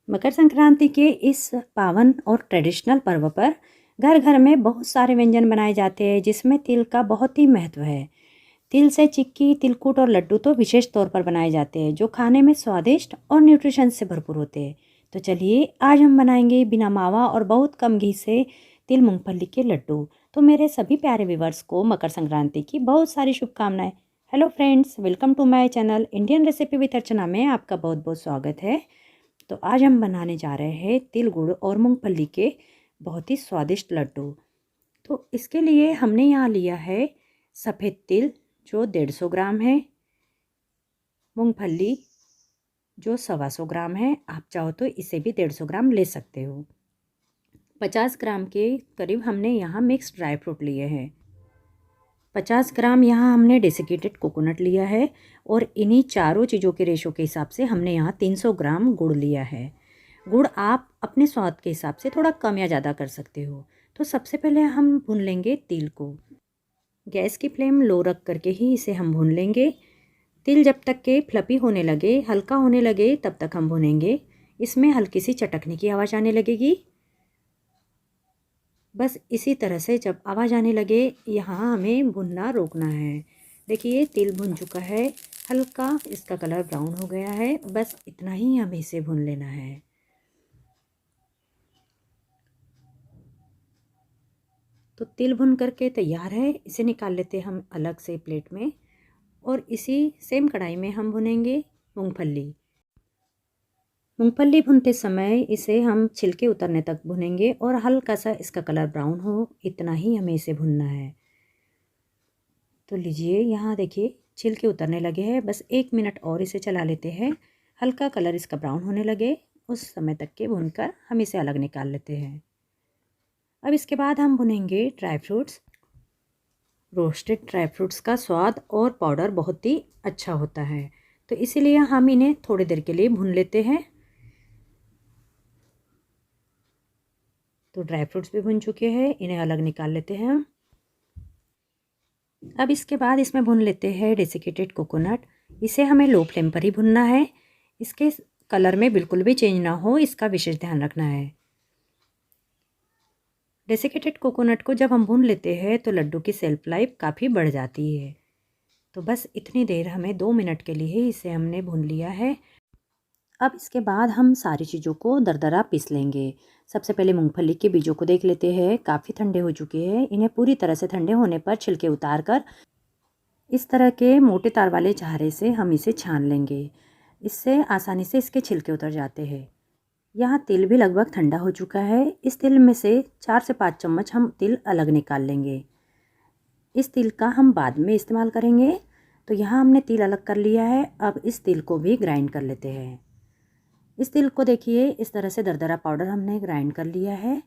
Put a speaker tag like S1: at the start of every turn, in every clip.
S1: मकर संक्रांति के इस पावन और ट्रेडिशनल पर्व पर घर घर में बहुत सारे व्यंजन बनाए जाते हैं जिसमें तिल का बहुत ही महत्व है। तिल से चिक्की, तिलकुट और लड्डू तो विशेष तौर पर बनाए जाते हैं जो खाने में स्वादिष्ट और न्यूट्रिशन से भरपूर होते हैं। तो चलिए आज हम बनाएंगे बिना मावा और बहुत कम घी से तिल मूंगफली के लड्डू। तो मेरे सभी प्यारे व्यूवर्स को मकर संक्रांति की बहुत सारी शुभकामनाएं। Hello friends, welcome to my channel Indian recipe with Archana में आपका बहुत बहुत स्वागत है। तो आज हम बनाने जा रहे हैं तिल गुड़ और मूंगफली के बहुत ही स्वादिष्ट लड्डू। तो इसके लिए हमने यहाँ लिया है सफ़ेद तिल जो 150 ग्राम है, मूंगफली जो 125 ग्राम है, आप चाहो तो इसे भी 150 ग्राम ले सकते हो। 50 ग्राम के करीब हमने यहाँ मिक्स ड्राई फ्रूट लिए हैं। 50 ग्राम यहाँ हमने डेसिकेटेड कोकोनट लिया है और इन्हीं चारों चीज़ों के रेशो के हिसाब से हमने यहाँ 300 ग्राम गुड़ लिया है। गुड़ आप अपने स्वाद के हिसाब से थोड़ा कम या ज़्यादा कर सकते हो। तो सबसे पहले हम भून लेंगे तिल को। गैस की फ्लेम लो रख करके ही इसे हम भून लेंगे। तिल जब तक के फ्लफी होने लगे, हल्का होने लगे, तब तक हम भूनेंगे। इसमें हल्की सी चटकने की आवाज़ आने लगेगी। बस इसी तरह से जब आवाज़ आने लगे यहाँ हमें भुनना रोकना है। देखिए तिल भुन चुका है, हल्का इसका कलर ब्राउन हो गया है। बस इतना ही हमें इसे भून लेना है। तो तिल भुन करके तैयार है, इसे निकाल लेते हम अलग से प्लेट में। और इसी सेम कढ़ाई में हम भुनेंगे मूंगफली। मूंगफली भूनते समय इसे हम छिलके उतरने तक भुनेंगे और हल्का सा इसका कलर ब्राउन हो, इतना ही हमें इसे भुनना है। तो लीजिए यहाँ देखिए छिलके उतरने लगे हैं। बस 1 मिनट और इसे चला लेते हैं। हल्का कलर इसका ब्राउन होने लगे उस समय तक के भूनकर हम इसे अलग निकाल लेते हैं। अब इसके बाद हम भुनेंगे dry fruits. Roasted dry fruits का स्वाद और पाउडर बहुत ही अच्छा होता है, तो इसीलिए हम इन्हें थोड़ी देर के लिए भून लेते हैं। तो ड्राई फ्रूट्स भी भुन चुके हैं, इन्हें अलग निकाल लेते हैं हम। अब इसके बाद इसमें भून लेते हैं डेसिकेटेड कोकोनट। इसे हमें लो फ्लेम पर ही भुनना है। इसके कलर में बिल्कुल भी चेंज ना हो, इसका विशेष ध्यान रखना है। डेसिकेटेड कोकोनट को जब हम भून लेते हैं तो लड्डू की सेल्फ लाइफ काफ़ी बढ़ जाती है। तो बस इतनी देर हमें 2 मिनट के लिए इसे हमने भून लिया है। अब इसके बाद हम सारी चीज़ों को दरदरा पीस लेंगे। सबसे पहले मूंगफली के बीजों को देख लेते हैं, काफ़ी ठंडे हो चुके हैं। इन्हें पूरी तरह से ठंडे होने पर छिलके उतार कर इस तरह के मोटे तार वाले झारे से हम इसे छान लेंगे। इससे आसानी से इसके छिलके उतर जाते हैं। यहाँ तिल भी लगभग ठंडा हो चुका है। इस तिल में से 4 से 5 चम्मच हम तिल अलग निकाल लेंगे। इस तिल का हम बाद में इस्तेमाल करेंगे। तो यहाँ हमने तिल अलग कर लिया है। अब इस तिल को भी ग्राइंड कर लेते हैं। इस तिल को देखिए इस तरह से दरदरा पाउडर हमने ग्राइंड कर लिया है।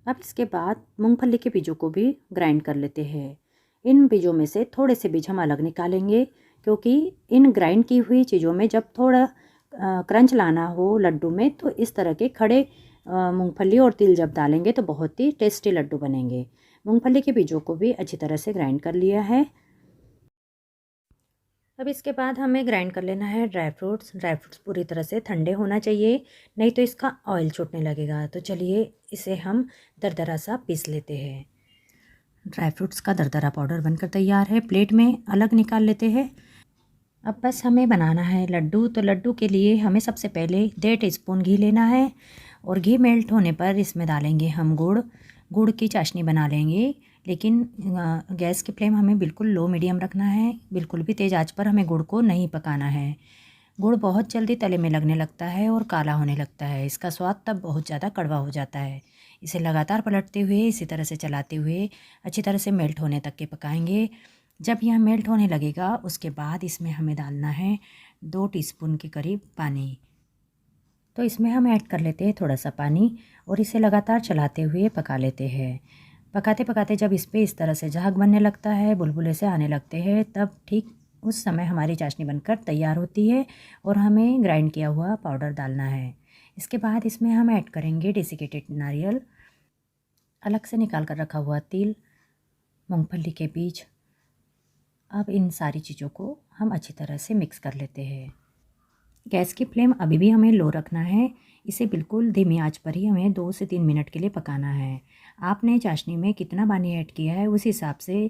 S1: अब इसके बाद मूंगफली के बीजों को भी ग्राइंड कर लेते हैं। इन बीजों में से थोड़े से बीज हम अलग निकालेंगे, क्योंकि इन ग्राइंड की हुई चीज़ों में जब थोड़ा क्रंच लाना हो लड्डू में, तो इस तरह के खड़े मूंगफली और तिल जब डालेंगे तो बहुत ही टेस्टी लड्डू बनेंगे। मूंगफली के बीजों को भी अच्छी तरह से ग्राइंड कर लिया है। अब इसके बाद हमें ग्राइंड कर लेना है ड्राई फ्रूट्स। ड्राई फ्रूट्स पूरी तरह से ठंडे होना चाहिए, नहीं तो इसका ऑयल छूटने लगेगा। तो चलिए इसे हम दरदरा सा पीस लेते हैं। ड्राई फ्रूट्स का दरदरा पाउडर बनकर तैयार है, प्लेट में अलग निकाल लेते हैं। अब बस हमें बनाना है लड्डू। तो लड्डू के लिए हमें सबसे पहले 1.5 टीस्पून घी लेना है और घी मेल्ट होने पर इसमें डालेंगे हम गुड़। गुड़ की चाशनी बना लेंगे, लेकिन गैस की फ्लेम हमें बिल्कुल लो मीडियम रखना है। बिल्कुल भी तेज़ आंच पर हमें गुड़ को नहीं पकाना है। गुड़ बहुत जल्दी तले में लगने लगता है और काला होने लगता है। इसका स्वाद तब बहुत ज़्यादा कड़वा हो जाता है। इसे लगातार पलटते हुए, इसी तरह से चलाते हुए अच्छी तरह से मेल्ट होने तक के पकाएंगे। जब यह मेल्ट होने लगेगा उसके बाद इसमें हमें डालना है 2 टीस्पून के करीब पानी। तो इसमें हम ऐड कर लेते हैं थोड़ा सा पानी और इसे लगातार चलाते हुए पका लेते हैं। पकाते पकाते जब इस पे इस तरह से झाग बनने लगता है, बुलबुले से आने लगते हैं, तब ठीक उस समय हमारी चाशनी बनकर तैयार होती है और हमें ग्राइंड किया हुआ पाउडर डालना है। इसके बाद इसमें हम ऐड करेंगे डेसिकेटेड नारियल, अलग से निकाल कर रखा हुआ तिल, मूंगफली के बीज। अब इन सारी चीज़ों को हम अच्छी तरह से मिक्स कर लेते हैं। गैस की फ्लेम अभी भी हमें लो रखना है। इसे बिल्कुल धीमी आंच पर ही हमें 2 से 3 मिनट के लिए पकाना है। आपने चाशनी में कितना पानी ऐड किया है उस हिसाब से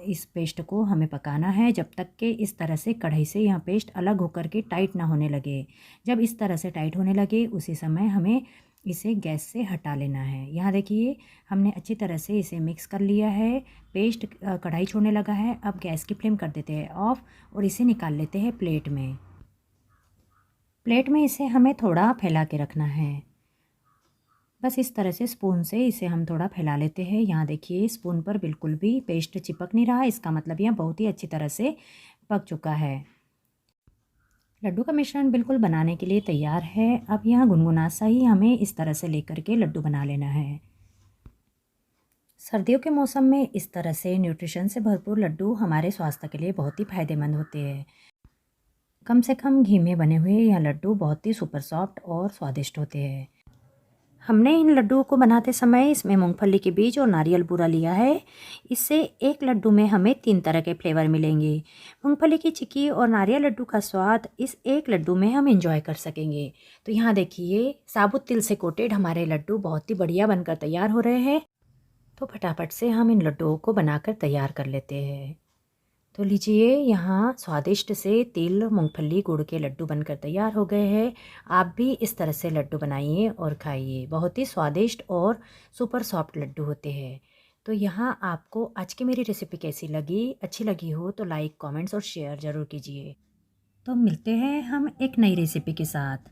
S1: इस पेस्ट को हमें पकाना है, जब तक कि इस तरह से कढ़ाई से यह पेस्ट अलग होकर के टाइट ना होने लगे। जब इस तरह से टाइट होने लगे उसी समय हमें इसे गैस से हटा लेना है। यहाँ देखिए हमने अच्छी तरह से इसे मिक्स कर लिया है। पेस्ट कढ़ाई छोड़ने लगा है। अब गैस की फ्लेम कर देते हैं ऑफ और इसे निकाल लेते हैं प्लेट में। प्लेट में इसे हमें थोड़ा फैला के रखना है। बस इस तरह से स्पून से इसे हम थोड़ा फैला लेते हैं। यहाँ देखिए स्पून पर बिल्कुल भी पेस्ट चिपक नहीं रहा, इसका मतलब यह बहुत ही अच्छी तरह से पक चुका है। लड्डू का मिश्रण बिल्कुल बनाने के लिए तैयार है। अब यहाँ गुनगुना सा ही हमें इस तरह से लेकर के लड्डू बना लेना है। सर्दियों के मौसम में इस तरह से न्यूट्रिशन से भरपूर लड्डू हमारे स्वास्थ्य के लिए बहुत ही फायदेमंद होते हैं। कम से कम घी में बने हुए यह लड्डू बहुत ही सुपर सॉफ्ट और स्वादिष्ट होते हैं। हमने इन लड्डुओं को बनाते समय इसमें मूंगफली के बीज और नारियल बूरा लिया है। इससे एक लड्डू में हमें 3 तरह के फ्लेवर मिलेंगे। मूंगफली की चिक्की और नारियल लड्डू का स्वाद इस एक लड्डू में हम एंजॉय कर सकेंगे। तो यहाँ देखिए साबुत तिल से कोटेड हमारे लड्डू बहुत ही बढ़िया बनकर तैयार हो रहे हैं। तो फटाफट से हम इन लड्डुओं को बनाकर तैयार कर लेते हैं। तो लीजिए यहाँ स्वादिष्ट से तिल मूंगफली गुड़ के लड्डू बनकर तैयार हो गए हैं। आप भी इस तरह से लड्डू बनाइए और खाइए। बहुत ही स्वादिष्ट और सुपर सॉफ्ट लड्डू होते हैं। तो यहाँ आपको आज की मेरी रेसिपी कैसी लगी? अच्छी लगी हो तो लाइक, कमेंट्स और शेयर ज़रूर कीजिए। तो मिलते हैं हम एक नई रेसिपी के साथ।